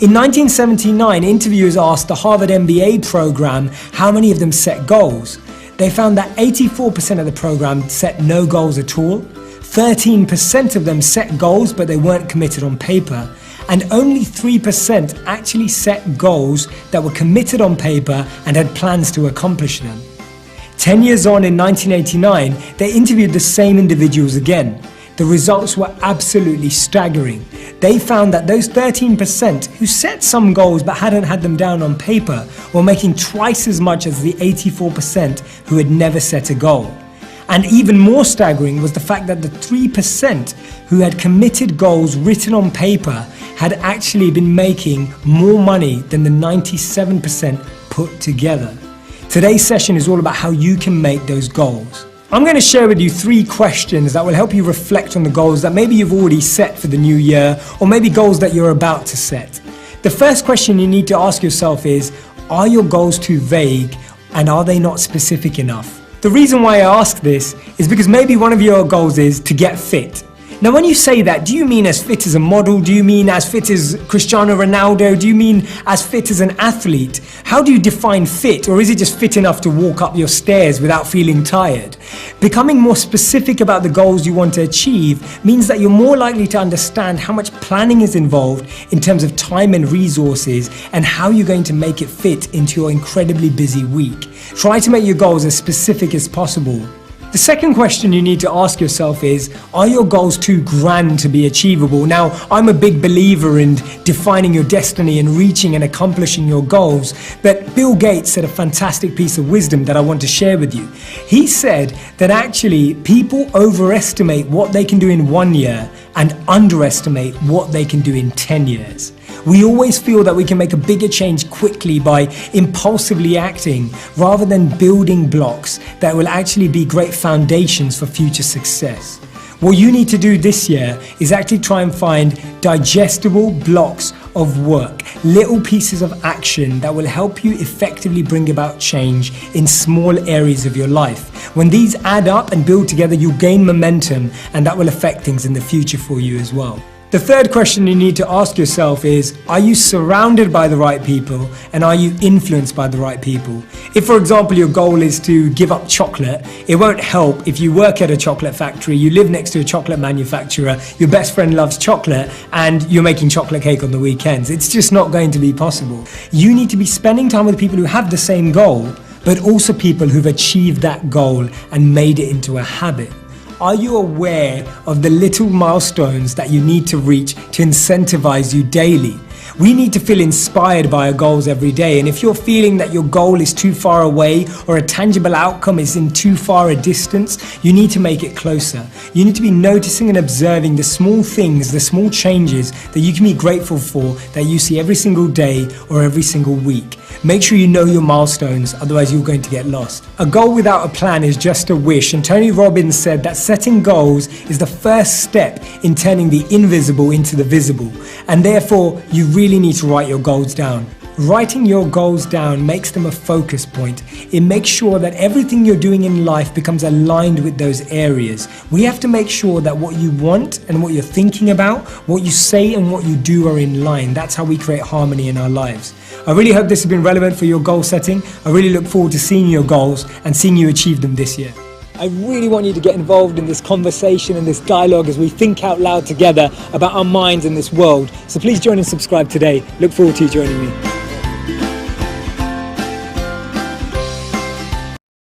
In 1979, interviewers asked the Harvard MBA program how many of them set goals. They found that 84% of the program set no goals at all, 13% of them set goals but they weren't committed on paper, and only 3% actually set goals that were committed on paper and had plans to accomplish them. 10 years on, in 1989, they interviewed the same individuals again. The results were absolutely staggering. They found that those 13% who set some goals but hadn't had them down on paper were making twice as much as the 84% who had never set a goal. And even more staggering was the fact that the 3% who had committed goals written on paper had actually been making more money than the 97% put together. Today's session is all about how you can make those goals. I'm going to share with you 3 questions that will help you reflect on the goals that maybe you've already set for the new year, or maybe goals that you're about to set. The first question you need to ask yourself is, are your goals too vague and are they not specific enough? The reason why I ask this is because maybe one of your goals is to get fit. Now, when you say that, do you mean as fit as a model? Do you mean as fit as Cristiano Ronaldo? Do you mean as fit as an athlete? How do you define fit? Or is it just fit enough to walk up your stairs without feeling tired? Becoming more specific about the goals you want to achieve means that you're more likely to understand how much planning is involved in terms of time and resources and how you're going to make it fit into your incredibly busy week. Try to make your goals as specific as possible. The second question you need to ask yourself is, are your goals too grand to be achievable? Now, I'm a big believer in defining your destiny and reaching and accomplishing your goals, but Bill Gates said a fantastic piece of wisdom that I want to share with you. He said that actually people overestimate what they can do in 1 year and underestimate what they can do in 10 years. We always feel that we can make a bigger change quickly by impulsively acting rather than building blocks that will actually be great foundations for future success. What you need to do this year is actually try and find digestible blocks of work, little pieces of action that will help you effectively bring about change in small areas of your life. When these add up and build together, you'll gain momentum, and that will affect things in the future for you as well. The third question you need to ask yourself is, are you surrounded by the right people and are you influenced by the right people? If, for example, your goal is to give up chocolate, it won't help if you work at a chocolate factory, you live next to a chocolate manufacturer, your best friend loves chocolate, and you're making chocolate cake on the weekends. It's just not going to be possible. You need to be spending time with people who have the same goal, but also people who've achieved that goal and made it into a habit. Are you aware of the little milestones that you need to reach to incentivize you daily? We need to feel inspired by our goals every day, and if you're feeling that your goal is too far away or a tangible outcome is in too far a distance, you need to make it closer. You need to be noticing and observing the small things, the small changes that you can be grateful for that you see every single day or every single week. Make sure you know your milestones, otherwise you're going to get lost. A goal without a plan is just a wish, and Tony Robbins said that setting goals is the first step in turning the invisible into the visible, and therefore you really need to write your goals down. Writing your goals down makes them a focus point. It makes sure that everything you're doing in life becomes aligned with those areas. We have to make sure that what you want and what you're thinking about, what you say and what you do are in line. That's how we create harmony in our lives. I really hope this has been relevant for your goal setting. I really look forward to seeing your goals and seeing you achieve them this year. I really want you to get involved in this conversation and this dialogue as we think out loud together about our minds in this world. So please join and subscribe today. Look forward to you joining me.